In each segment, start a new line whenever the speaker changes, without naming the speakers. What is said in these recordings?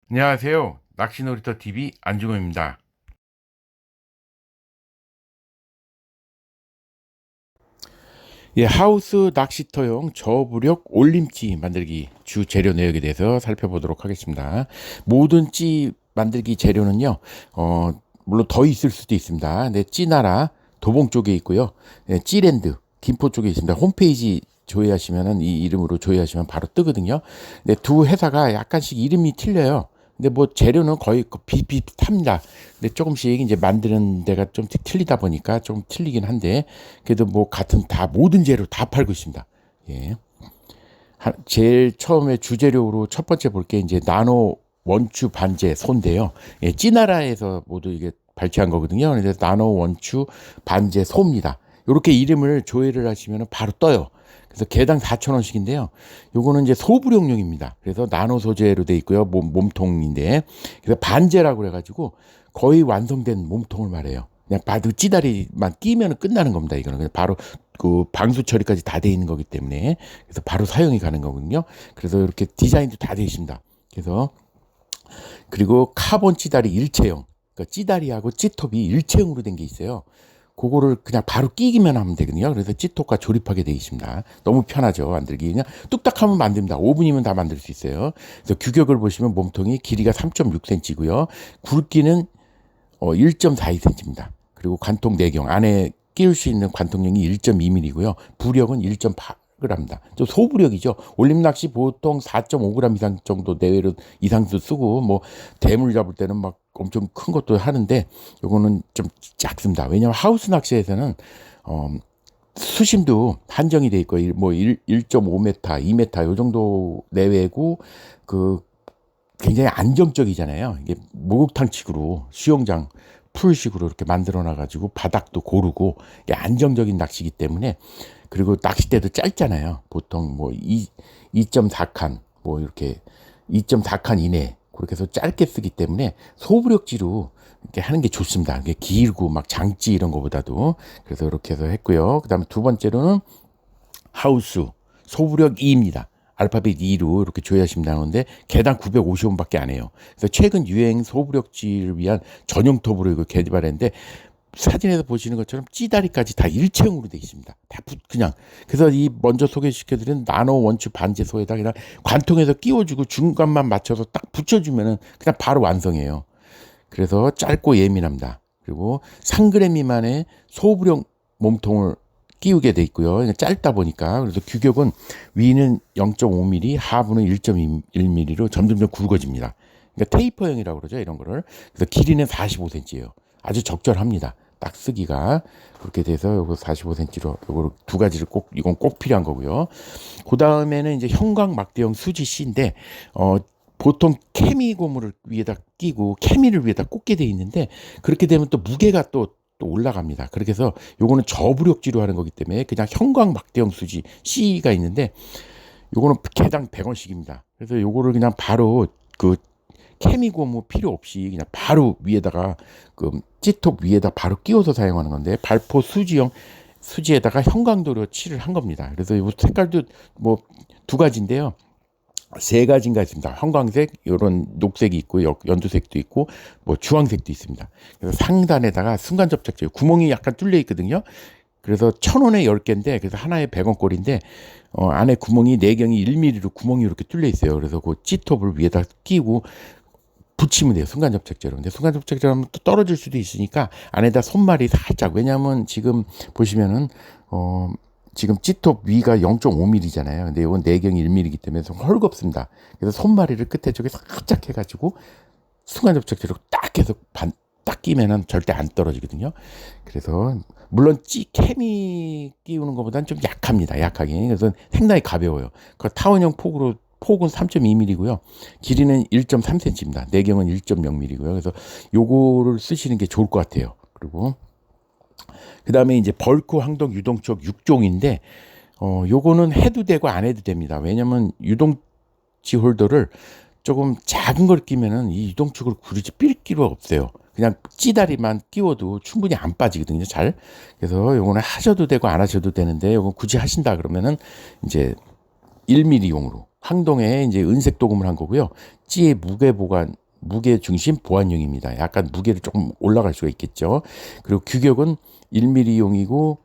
안녕하세요. 낚시놀이터 TV 안중호입니다. 예, 하우스 낚시터용 저부력 올림찌 만들기 주 재료 내역에 대해서 살펴보도록 하겠습니다. 모든 찌 만들기 재료는요, 물론 더 있을 수도 있습니다. 근데 찌나라 도봉 쪽에 있고요. 예, 찌랜드 김포 쪽에 있습니다. 홈페이지 조회하시면은 이 이름으로 조회하시면 바로 뜨거든요. 근데 두 회사가 약간씩 이름이 틀려요. 근데 뭐 재료는 거의 비슷합니다. 근데 조금씩 이제 만드는 데가 좀 틀리다 보니까 좀 틀리긴 한데 그래도 뭐 같은 다 모든 재료 다 팔고 있습니다. 예. 제일 처음에 주재료로 첫 번째 볼 게 이제 나노 원추 반제 소인데요. 예, 찌나라에서 모두 이게 발췌한 거거든요. 그래서 나노 원추 반제 소입니다. 이렇게 이름을 조회를 하시면 바로 떠요. 그래서 개당 4,000원씩인데요. 요거는 이제 소부령용입니다. 그래서 나노 소재로 돼 있고요. 몸통인데 그래서 반제라고 그래가지고 거의 완성된 몸통을 말해요. 그냥 바로 찌다리만 끼면 끝나는 겁니다. 이거는 그냥 바로 그 방수 처리까지 다 돼 있는 거기 때문에 그래서 바로 사용이 가는 거거든요. 그래서 이렇게 디자인도 다 돼 있습니다. 그래서 그리고 카본 찌다리 일체형, 그러니까 찌다리하고 찌톱이 일체형으로 된 게 있어요. 그거를 그냥 바로 끼기만 하면 되거든요. 그래서 찌톱과 조립하게 되어 있습니다. 너무 편하죠. 만들기. 그냥 뚝딱 하면 만듭니다. 5분이면 다 만들 수 있어요. 그래서 규격을 보시면 몸통이 길이가 3.6cm고요. 굵기는 1.42cm입니다. 그리고 관통 내경 안에 끼울 수 있는 관통량이 1.2mm고요. 부력은 1.8g입니다. 좀 소부력이죠. 올림낚시 보통 4.5g 이상 정도 내외로 이상도 쓰고 뭐 대물 잡을 때는 막 엄청 큰 것도 하는데 요거는 좀 작습니다. 왜냐하면 하우스 낚시에서는 어, 수심도 한정이 돼 있고 뭐 1.5m, 2m 요 정도 내외고 그 굉장히 안정적이잖아요. 이게 목욕탕식으로 수영장 풀식으로 이렇게 만들어 놔가지고 바닥도 고르고 이게 안정적인 낚시기 때문에 그리고 낚싯대도 짧잖아요. 보통 뭐 2.4칸 뭐 이렇게 2.4칸 이내 그렇게 해서 짧게 쓰기 때문에 소부력지로 이렇게 하는 게 좋습니다. 이게 길고 막 장찌 이런 거보다도 그래서 이렇게 해서 했고요. 그다음에 두 번째로는 하우스 소부력 2입니다. 알파벳 2로 이렇게 조회하시면 나오는데 개당 950원밖에 안 해요. 그래서 최근 유행 소부력지를 위한 전용 톱으로 이거 개발했는데 사진에서 보시는 것처럼 찌다리까지 다 일체형으로 되어 있습니다. 다 그냥 그래서 이 먼저 소개시켜드린 나노 원추 반제소에다 그냥 관통에서 끼워주고 중간만 맞춰서 딱 붙여주면은 그냥 바로 완성해요. 그래서 짧고 예민합니다. 그리고 3g 미만의 소부력 몸통을 끼우게 돼 있고요. 그러니까 짧다 보니까 그래서 규격은 위는 0.5mm, 하부는 1.1mm로 점점점 굵어집니다. 그러니까 테이퍼형이라고 그러죠. 이런 거를. 그래서 길이는 45cm예요. 아주 적절합니다. 딱 쓰기가 그렇게 돼서 요거 45cm로 요거 두 가지를 꼭 이건 꼭 필요한 거고요. 그 다음에는 이제 형광 막대형 수지 C인데 보통 케미 고무를 위에다 끼고 케미를 위에다 꽂게 돼 있는데 그렇게 되면 또 무게가 또 올라갑니다. 그렇게 해서 요거는 저부력지로 하는 거기 때문에 그냥 형광 막대형 수지 C가 있는데 요거는 개당 100원씩입니다. 그래서 요거를 그냥 바로 그 케미 고무 필요 없이 그냥 바로 위에다가 그 찌톱 위에다 바로 끼워서 사용하는 건데 발포 수지형 수지에다가 형광도료 칠을 한 겁니다. 그래서 요 색깔도 뭐 두 가지인데요. 세 가지인가 있습니다. 형광색, 이런 녹색이 있고 연두색도 있고 뭐 주황색도 있습니다. 그래서 상단에다가 순간 접착제 구멍이 약간 뚫려 있거든요. 그래서 1,000원에 10개인데 그래서 하나에 100원 꼴인데 안에 구멍이 내경이 1mm로 구멍이 이렇게 뚫려 있어요. 그래서 그 찌톱을 위에다 끼고 붙이면 돼요. 순간 접착제로. 근데 순간 접착제로 하면 또 떨어질 수도 있으니까 안에다 손말이 살짝 왜냐하면 지금 보시면은 지금 찌톱 위가 0.5mm잖아요. 근데 이건 내경이 1mm이기 때문에 좀 헐겁습니다. 그래서 손마리를 끝에 쪽에 살짝 해가지고 순간 접착제로 딱 해서 딱 끼면은 절대 안 떨어지거든요. 그래서 물론 케미 끼우는 것보다는 좀 약합니다. 약하게. 그래서 상당히 가벼워요. 그 타원형 폭은 3.2mm고요. 길이는 1.3cm입니다. 내경은 1.0mm고요. 그래서 요거를 쓰시는 게 좋을 것 같아요. 그리고 그 다음에 이제 벌크 항동 유동촉 6종인데 요거는 해도 되고 안 해도 됩니다. 왜냐면 유동치 홀더를 조금 작은 걸 끼면은 이 유동축을 굳이 삘 필요 없어요. 그냥 찌다리만 끼워도 충분히 안 빠지거든요. 잘. 그래서 요거는 하셔도 되고 안 하셔도 되는데 요거 굳이 하신다 그러면은 이제 1mm용으로 항동에 이제 은색 도금을 한 거고요. 찌의 무게 중심 보안용입니다. 약간 무게를 조금 올라갈 수가 있겠죠. 그리고 규격은 1mm용이고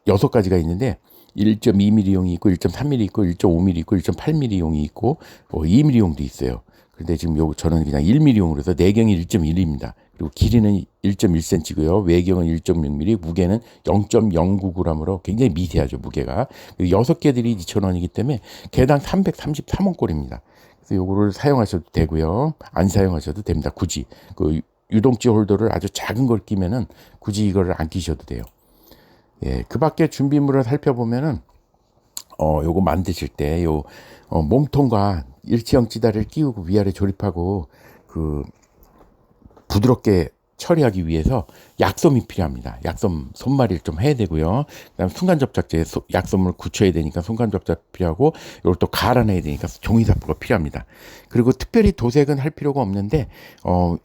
6가지가 있는데 1.2mm용이 있고 1.3mm 있고 1.5mm 있고 1.8mm용이 있고 2mm용도 있어요. 근데 지금 저는 그냥 1mm용으로 해서 내경이 1.1입니다. 그리고 길이는 1.1cm고요. 외경은 1.6mm, 무게는 0.099g으로 굉장히 미세하죠, 무게가. 6개들이 2,000원이기 때문에 개당 333원꼴입니다. 그래서 요거를 사용하셔도 되고요. 안 사용하셔도 됩니다. 굳이 그 유동찌 홀더를 아주 작은 걸 끼면은 굳이 이거를 안 끼셔도 돼요. 예, 그 밖에 준비물을 살펴보면은 요거 만드실 때 몸통과 일체형 찌다리를 끼우고 위아래 조립하고 그 부드럽게 처리하기 위해서 약솜이 필요합니다. 약솜 손말이를 좀 해야 되고요. 그다음 순간접착제 약솜을 굳혀야 되니까 순간접착 필요하고 이걸 또 갈아내야 되니까 종이사포가 필요합니다. 그리고 특별히 도색은 할 필요가 없는데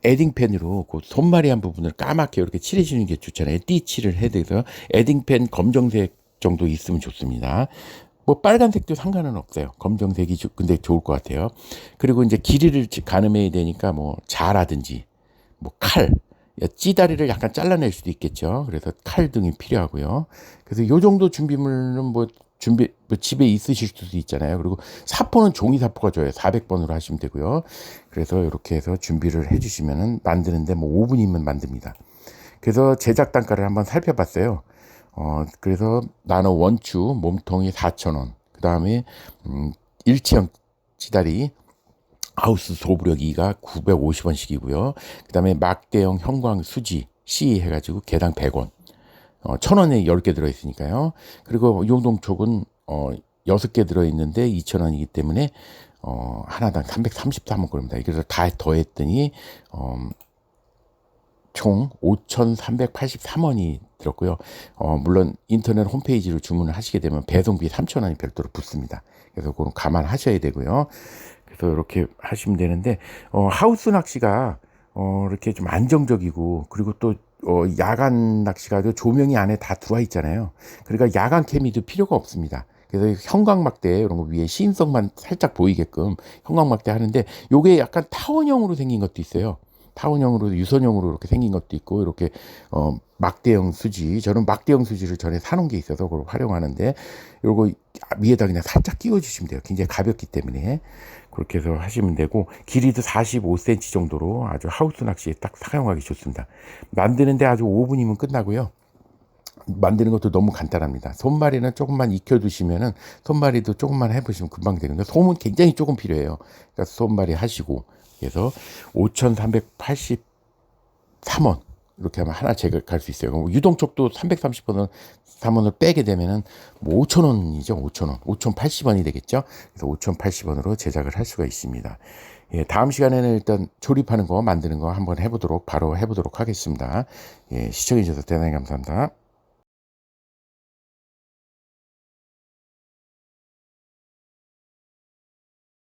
에딩펜으로 그 손말이 한 부분을 까맣게 이렇게 칠해주는 게 좋잖아요. 띠칠을 해야 돼서 에딩펜 검정색 정도 있으면 좋습니다. 뭐 빨간색도 상관은 없어요. 검정색이 근데 좋을 것 같아요. 그리고 이제 길이를 가늠해야 되니까 뭐 자라든지 뭐 칼, 찌다리를 약간 잘라낼 수도 있겠죠. 그래서 칼 등이 필요하고요. 그래서 요 정도 준비물은 뭐 집에 있으실 수도 있잖아요. 그리고 사포는 종이 사포가 좋아요. 400번으로 하시면 되고요. 그래서 이렇게 해서 준비를 해주시면은 만드는데 뭐 5분이면 만듭니다. 그래서 제작 단가를 한번 살펴봤어요. 그래서 나노 원추 몸통이 4,000원. 그 다음에 일체형 찌다리 하우스 소부력 2가 950원씩이고요. 그 다음에 막대형 형광 수지 C 해가지고 개당 100원. 1,000원에 10개 들어있으니까요. 그리고 용동촉은 6개 들어있는데 2,000원이기 때문에 하나당 333원 꼴입니다. 그래서 다 더했더니 총 5,383원이 들었고요. 물론 인터넷 홈페이지로 주문을 하시게 되면 배송비 3,000원이 별도로 붙습니다. 그래서 그건 감안하셔야 되고요. 그래서 이렇게 하시면 되는데 하우스 낚시가 이렇게 좀 안정적이고 그리고 또 야간 낚시가 조명이 안에 다 들어와 있잖아요. 그러니까 야간 케미도 필요가 없습니다. 그래서 형광막대 이런 거 위에 시인성만 살짝 보이게끔 형광막대 하는데 요게 약간 타원형으로 생긴 것도 있어요. 타원형으로 유선형으로 이렇게 생긴 것도 있고 이렇게 막대형 수지 저는 막대형 수지를 전에 사놓은 게 있어서 그걸 활용하는데 요거 위에다 그냥 살짝 끼워 주시면 돼요. 굉장히 가볍기 때문에 그렇게 해서 하시면 되고 길이도 45cm 정도로 아주 하우스 낚시에 딱 사용하기 좋습니다. 만드는데 아주 5분이면 끝나고요. 만드는 것도 너무 간단합니다. 손말이는 조금만 익혀 두시면은 손말이도 조금만 해보시면 금방 되는데 솜은 굉장히 조금 필요해요. 그러니까 손말이 하시고 그래서 5,383원 이렇게 하면 하나 제작할 수 있어요. 유동촉도 330원을 3원을 빼게 되면은 뭐 5,000원이죠. 5,000원. 5,080원이 되겠죠. 그래서 5,080원으로 제작을 할 수가 있습니다. 예, 다음 시간에는 일단 조립하는 거 만드는 거 한번 바로 해보도록 하겠습니다. 예, 시청해 주셔서 대단히 감사합니다.